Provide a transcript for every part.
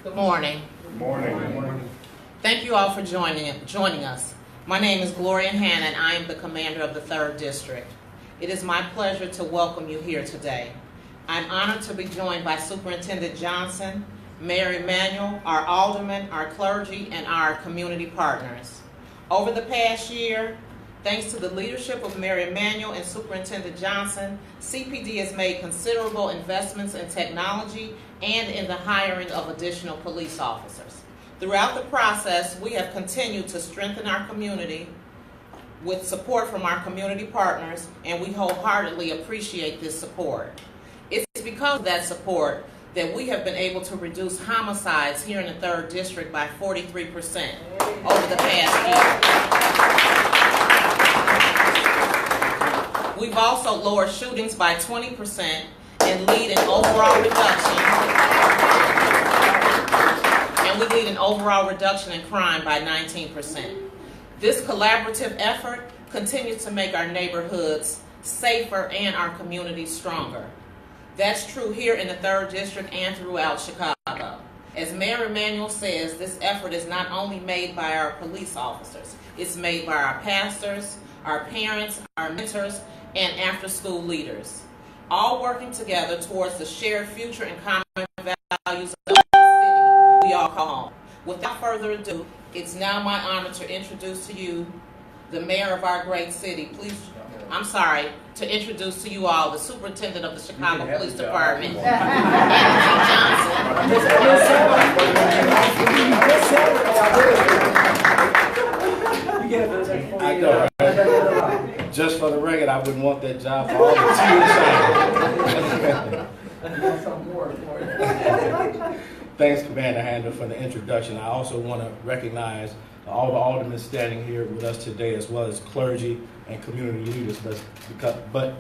Good morning. Good morning. Good morning. Thank you all for joining us. My name is Gloria Hanna, and I am the commander of the 3rd District. It is my pleasure to welcome you here today. I'm honored to be joined by Superintendent Johnson, Mayor Emanuel, our aldermen, our clergy, and our community partners. Over the past year, thanks to the leadership of Mayor Emanuel and Superintendent Johnson, CPD has made considerable investments in technology and in the hiring of additional police officers. Throughout the process, we have continued to strengthen our community with support from our community partners, and we wholeheartedly appreciate this support. It's because of that support that we have been able to reduce homicides here in the 3rd District by 43% over the past year. We've also lowered shootings by 20% and lead in overall reduction in crime by 19%. This collaborative effort continues to make our neighborhoods safer and our communities stronger. That's true here in the 3rd District and throughout Chicago. As Mayor Emanuel says, this effort is not only made by our police officers, it's made by our pastors, our parents, our mentors, and after-school leaders, all working together towards the shared future and common values of the city we all call home. Without further ado, it's now my honor to introduce to you the mayor of our great city. To introduce to you all the superintendent of the Chicago Police Department, Anthony Johnson. Just for the record, I wouldn't want that job for all the teams. Thanks, Commander Handler, for the introduction. I also want to recognize all the aldermen standing here with us today, as well as clergy and community leaders,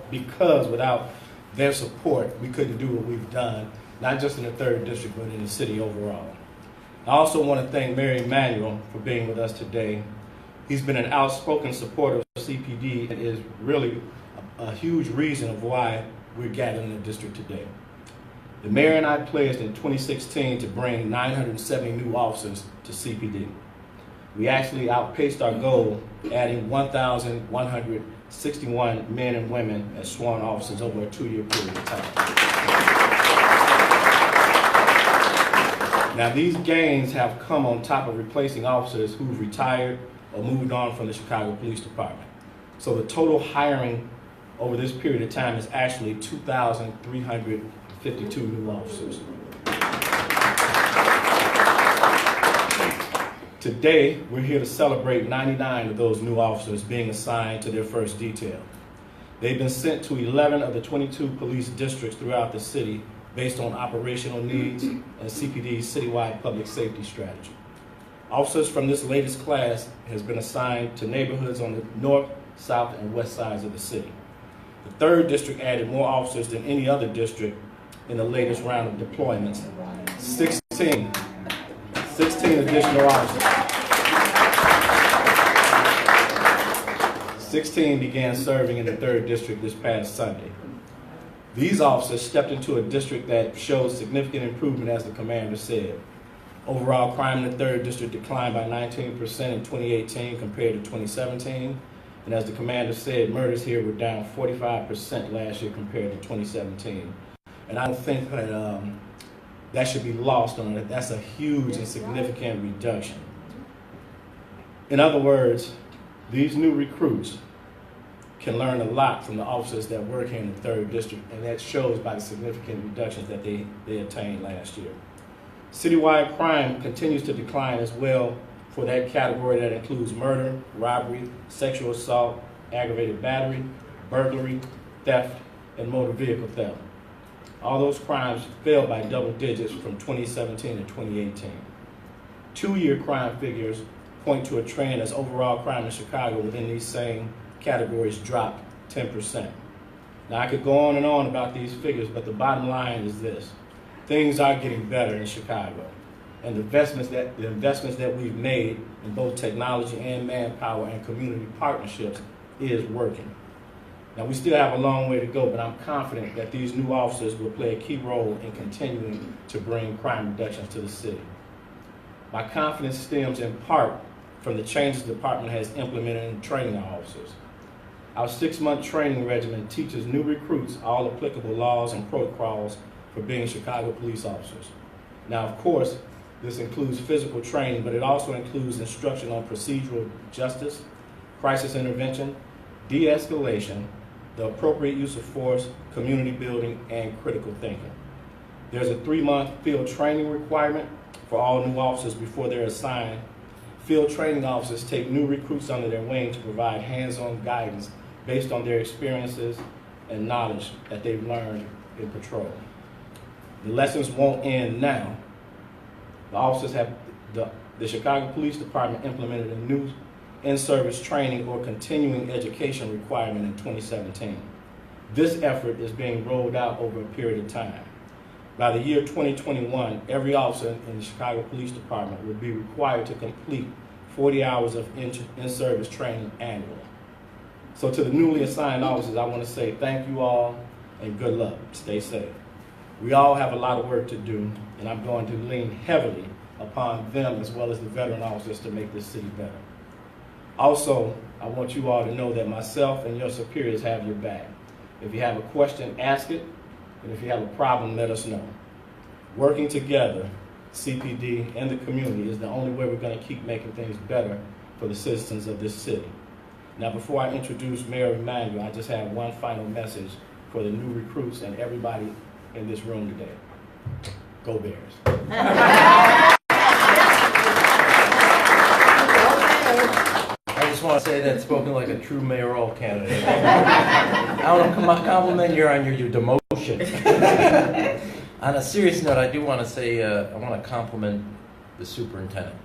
because without their support, we couldn't do what we've done, not just in the 3rd District, but in the city overall. I also want to thank Mayor Emanuel for being with us today. He's been an outspoken supporter of CPD and is really a huge reason of why we're gathered in the district today. The mayor and I pledged in 2016 to bring 970 new officers to CPD. We actually outpaced our goal, adding 1,161 men and women as sworn officers over a 2-year period of time. Now, these gains have come on top of replacing officers who've retired or moved on from the Chicago Police Department. So the total hiring over this period of time is actually 2,352 new officers. Today, we're here to celebrate 99 of those new officers being assigned to their first detail. They've been sent to 11 of the 22 police districts throughout the city based on operational needs and CPD's citywide public safety strategy. Officers from this latest class has been assigned to neighborhoods on the north, south, and west sides of the city. The 3rd District added more officers than any other district in the latest round of deployments. 16 additional officers. 16 began serving in the 3rd District this past Sunday. These officers stepped into a district that showed significant improvement, as the commander said. Overall crime in the 3rd District declined by 19% in 2018 compared to 2017. And as the commander said, murders here were down 45% last year compared to 2017. And I don't think that should be lost on it. That's a huge and significant reduction. In other words, these new recruits can learn a lot from the officers that work here in the 3rd District, and that shows by the significant reductions that they attained last year. Citywide crime continues to decline as well for that category that includes murder, robbery, sexual assault, aggravated battery, burglary, theft, and motor vehicle theft. All those crimes fell by double digits from 2017 to 2018. 2-year crime figures point to a trend as overall crime in Chicago within these same categories dropped 10%. Now, I could go on and on about these figures, but the bottom line is this. Things are getting better in Chicago, and the investments that we've made in both technology and manpower and community partnerships is working. Now, we still have a long way to go, but I'm confident that these new officers will play a key role in continuing to bring crime reductions to the city. My confidence stems in part from the changes the department has implemented in training our officers. Our 6-month training regimen teaches new recruits all applicable laws and protocols for being Chicago police officers. Now, of course, this includes physical training, but it also includes instruction on procedural justice, crisis intervention, de-escalation, the appropriate use of force, community building, and critical thinking. There's a 3-month field training requirement for all new officers before they're assigned. Field training officers take new recruits under their wing to provide hands-on guidance based on their experiences and knowledge that they've learned in patrol. The lessons won't end now. The officers have, the Chicago Police Department implemented a new in-service training or continuing education requirement in 2017. This effort is being rolled out over a period of time. By the year 2021, every officer in the Chicago Police Department will be required to complete 40 hours of in-service training annually. So to the newly assigned officers, I want to say thank you all and good luck. Stay safe. We all have a lot of work to do, and I'm going to lean heavily upon them as well as the veteran officers to make this city better. Also, I want you all to know that myself and your superiors have your back. If you have a question, ask it, and if you have a problem, let us know. Working together, CPD and the community is the only way we're going to keep making things better for the citizens of this city. Now, before I introduce Mayor Emanuel, I just have one final message for the new recruits and everybody in this room today. Go Bears. I just want to say that spoken like a true mayoral candidate. I want to compliment you on your demotion. On a serious note, I do want to say I want to compliment the superintendent.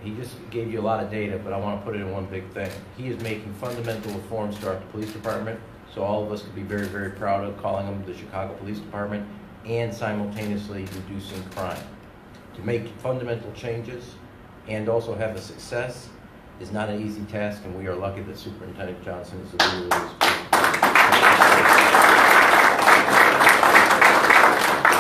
He just gave you a lot of data, but I want to put it in one big thing. He is making fundamental reforms to our police department, so all of us could be very, very proud of calling him the Chicago Police Department, and simultaneously reducing crime. To make fundamental changes and also have a success is not an easy task, and we are lucky that Superintendent Johnson is the leader of this group.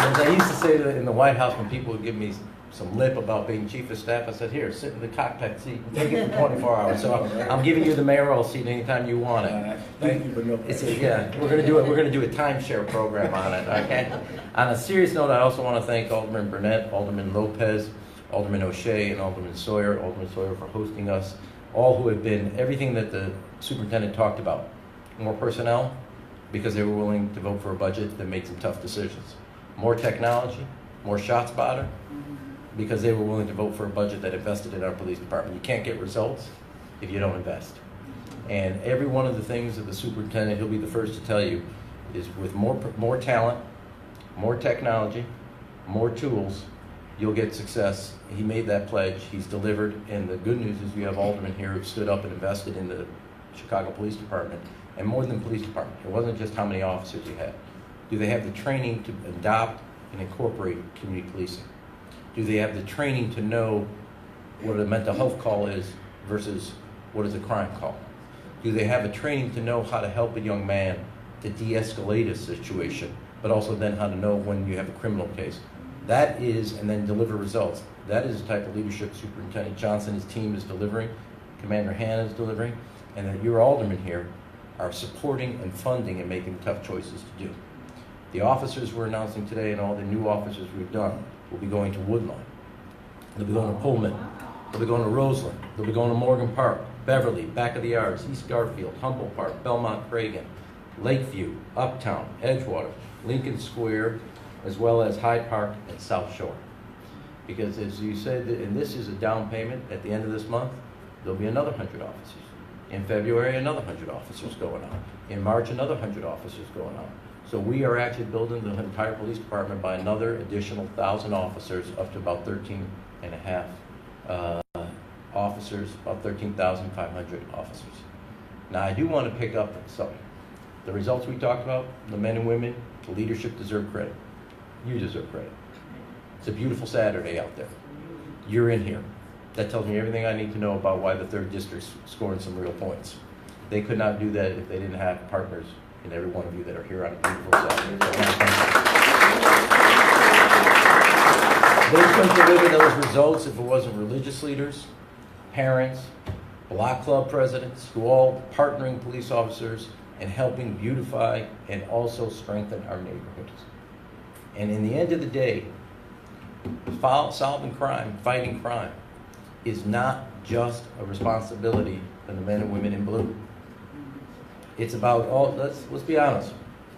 As I used to say in the White House when people would give me some lip about being chief of staff, I said, here, sit in the cockpit seat and take it for 24 hours. So I'm giving you the mayoral seat anytime you want it. Thank you, but no. Yeah, we're gonna do it. We're gonna do a timeshare program on it. Okay. On a serious note, I also want to thank Alderman Burnett, Alderman Lopez, Alderman O'Shea, and Alderman Sawyer for hosting us. All who have been everything that the superintendent talked about. More personnel, because they were willing to vote for a budget that made some tough decisions. More technology, more ShotSpotter, because they were willing to vote for a budget that invested in our police department. You can't get results if you don't invest. And every one of the things that the superintendent, he'll be the first to tell you, is with more talent, more technology, more tools, you'll get success. He made that pledge, he's delivered, and the good news is we have aldermen here who've stood up and invested in the Chicago Police Department, and more than the police department. It wasn't just how many officers you had. Do they have the training to adopt and incorporate community policing? Do they have the training to know what a mental health call is versus what is a crime call? Do they have a training to know how to help a young man to de-escalate a situation, but also then how to know when you have a criminal case? That is, and then deliver results. That is the type of leadership Superintendent Johnson, his team is delivering, Commander Hanna is delivering, and that your aldermen here are supporting and funding and making tough choices to do. The officers we're announcing today and all the new officers we've done will be going to Woodlawn. They'll be going to Pullman. They'll be going to Roseland. They'll be going to Morgan Park, Beverly, Back of the Yards, East Garfield, Humboldt Park, Belmont Cragen, Lakeview, Uptown, Edgewater, Lincoln Square, as well as Hyde Park and South Shore. Because as you said, and this is a down payment, at the end of this month, there'll be another 100 officers. In February, another 100 officers going on. In March, another 100 officers going on. So we are actually building the entire police department by another additional 1,000 officers, up to about 13 and a half officers, about 13,500 officers. Now I do want to pick up something. The results we talked about, the men and women, the leadership deserve credit. You deserve credit. It's a beautiful Saturday out there. You're in here. That tells me everything I need to know about why the 3rd District's scoring some real points. They could not do that if they didn't have partners in every one of you that are here on a beautiful Saturday. So I wanna thank you. They couldn't deliver those results if it wasn't religious leaders, parents, block club presidents, who all partnering police officers and helping beautify and also strengthen our neighborhoods. And in the end of the day, solving crime, fighting crime, is not just a responsibility of the men and women in blue. It's about let's be honest.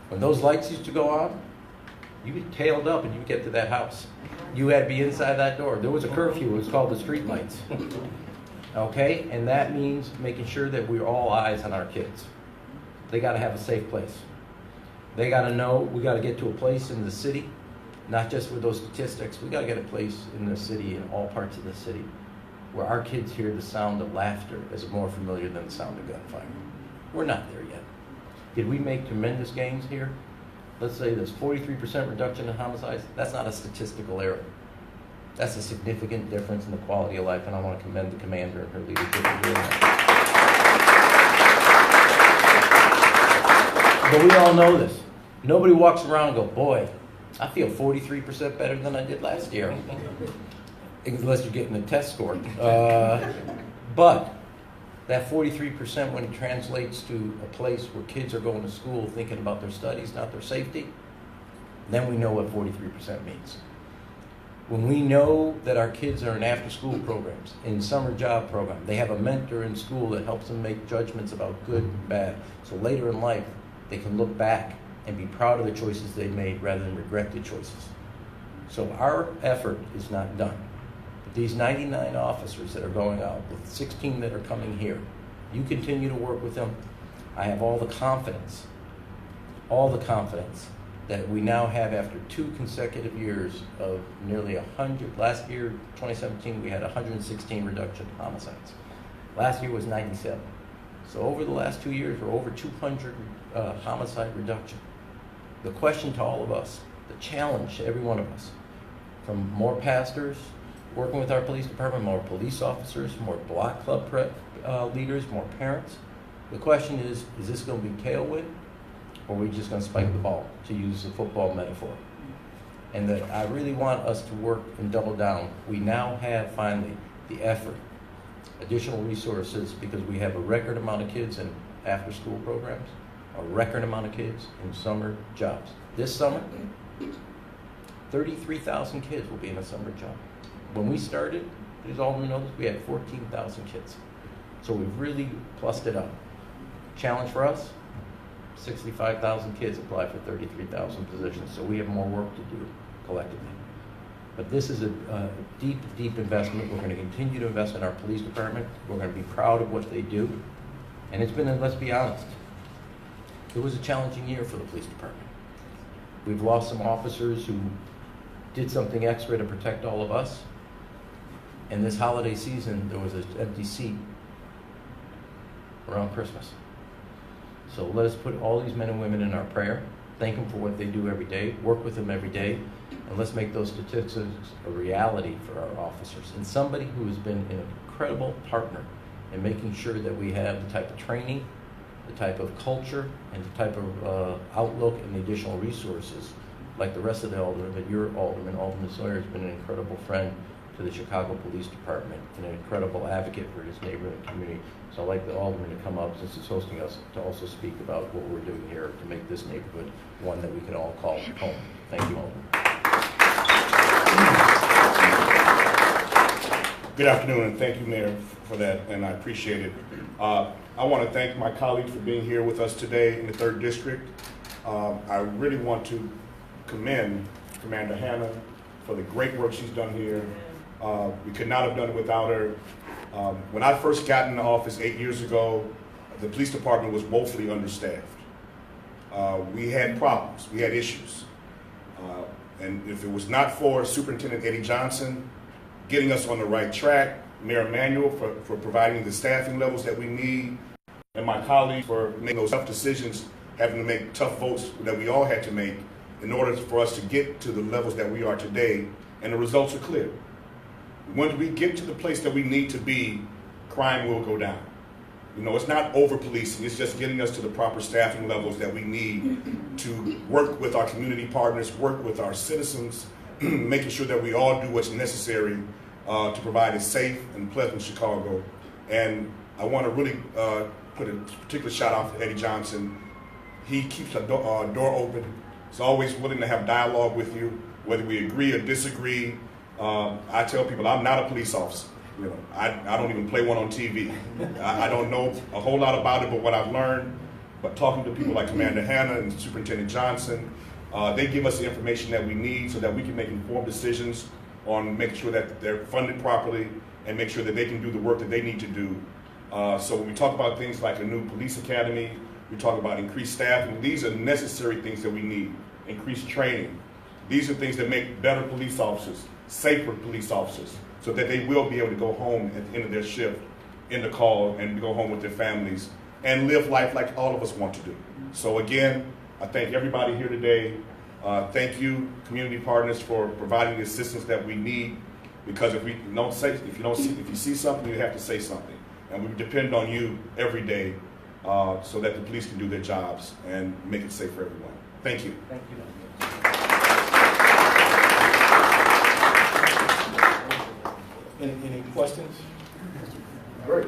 When those lights used to go on, you get tailed up and you get to that house. You had to be inside that door. There was a curfew. It was called the street lights. Okay? And that means making sure that we're all eyes on our kids. They got to have a safe place. They got to know we got to get to a place in the city, not just with those statistics. We got to get a place in the city, in all parts of the city, where our kids hear the sound of laughter as more familiar than the sound of gunfire. We're not there yet. Did we make tremendous gains here? Let's say there's 43% reduction in homicides. That's not a statistical error. That's a significant difference in the quality of life, and I want to commend the commander and her leadership for doing that. But we all know this. Nobody walks around and go, boy, I feel 43% better than I did last year. Unless you're getting a test score. But that 43%, when it translates to a place where kids are going to school thinking about their studies, not their safety, then we know what 43% means. When we know that our kids are in after-school programs, in summer job program, they have a mentor in school that helps them make judgments about good and bad. So later in life, they can look back and be proud of the choices they made rather than regret the choices. So our effort is not done. But these 99 officers that are going out, with 16 that are coming here, you continue to work with them. I have all the confidence that we now have after 2 consecutive years of nearly 100. Last year, 2017, we had 116 reduction in homicides. Last year was 97. So over the last 2 years, we're over 200 homicide reduction. The question to all of us, the challenge to every one of us, from more pastors working with our police department, more police officers, more block club leaders, more parents, the question is this going to be tailwind, or are we just going to spike the ball, to use the football metaphor? And that I really want us to work and double down. We now have finally the effort, additional resources, because we have a record amount of kids in after-school programs, a record amount of kids in summer jobs. This summer, 33,000 kids will be in a summer job. When we started, as Alderman knows, we had 14,000 kids. So we've really plussed it up. Challenge for us, 65,000 kids apply for 33,000 positions, so we have more work to do collectively. But this is a deep, deep investment. We're going to continue to invest in our police department. We're going to be proud of what they do. And it's been, let's be honest, it was a challenging year for the police department. We've lost some officers who did something extra to protect all of us. And this holiday season, there was an empty seat around Christmas. So let us put all these men and women in our prayer, thank them for what they do every day, work with them every day, and let's make those statistics a reality for our officers. And somebody who has been an incredible partner in making sure that we have the type of training, the type of culture, and the type of outlook and the additional resources, like the rest of the aldermen, but your alderman, Alderman Sawyer, has been an incredible friend to the Chicago Police Department and an incredible advocate for his neighborhood and community. So I'd like the alderman to come up, since he's hosting us, to also speak about what we're doing here to make this neighborhood one that we can all call home. Thank you, Alderman. Good afternoon, and thank you, Mayor, for that, and I appreciate it. I want to thank my colleagues for being here with us today in the 3rd District. I really want to commend Commander Hannah for the great work she's done here. We could not have done it without her. When I first got into office 8 years ago, the police department was woefully understaffed. We had problems, we had issues. And if it was not for Superintendent Eddie Johnson getting us on the right track, Mayor Emanuel for providing the staffing levels that we need, and my colleagues for making those tough decisions, having to make tough votes that we all had to make in order for us to get to the levels that we are today, and the results are clear. When we get to the place that we need to be, crime will go down. You know, it's not over-policing, it's just getting us to the proper staffing levels that we need to work with our community partners, work with our citizens, making sure that we all do what's necessary to provide a safe and pleasant Chicago. And I want to really put a particular shout out to Eddie Johnson. He keeps a door open. He's always willing to have dialogue with you, whether we agree or disagree. I tell people I'm not a police officer. You know, I don't even play one on TV. I don't know a whole lot about it, but what I've learned, but talking to people like Commander Hanna and Superintendent Johnson, they give us the information that we need so that we can make informed decisions on making sure that they're funded properly and make sure that they can do the work that they need to do. So when we talk about things like a new police academy, we talk about increased staffing, these are necessary things that we need. Increased training. These are things that make better police officers, safer police officers, so that they will be able to go home at the end of their shift in the call and go home with their families and live life like all of us want to do. So again, I thank everybody here today. Thank you, community partners, for providing the assistance that we need. Because if you see something, you have to say something, and we depend on you every day so that the police can do their jobs and make it safe for everyone. Thank you. Thank you. Any questions? Great.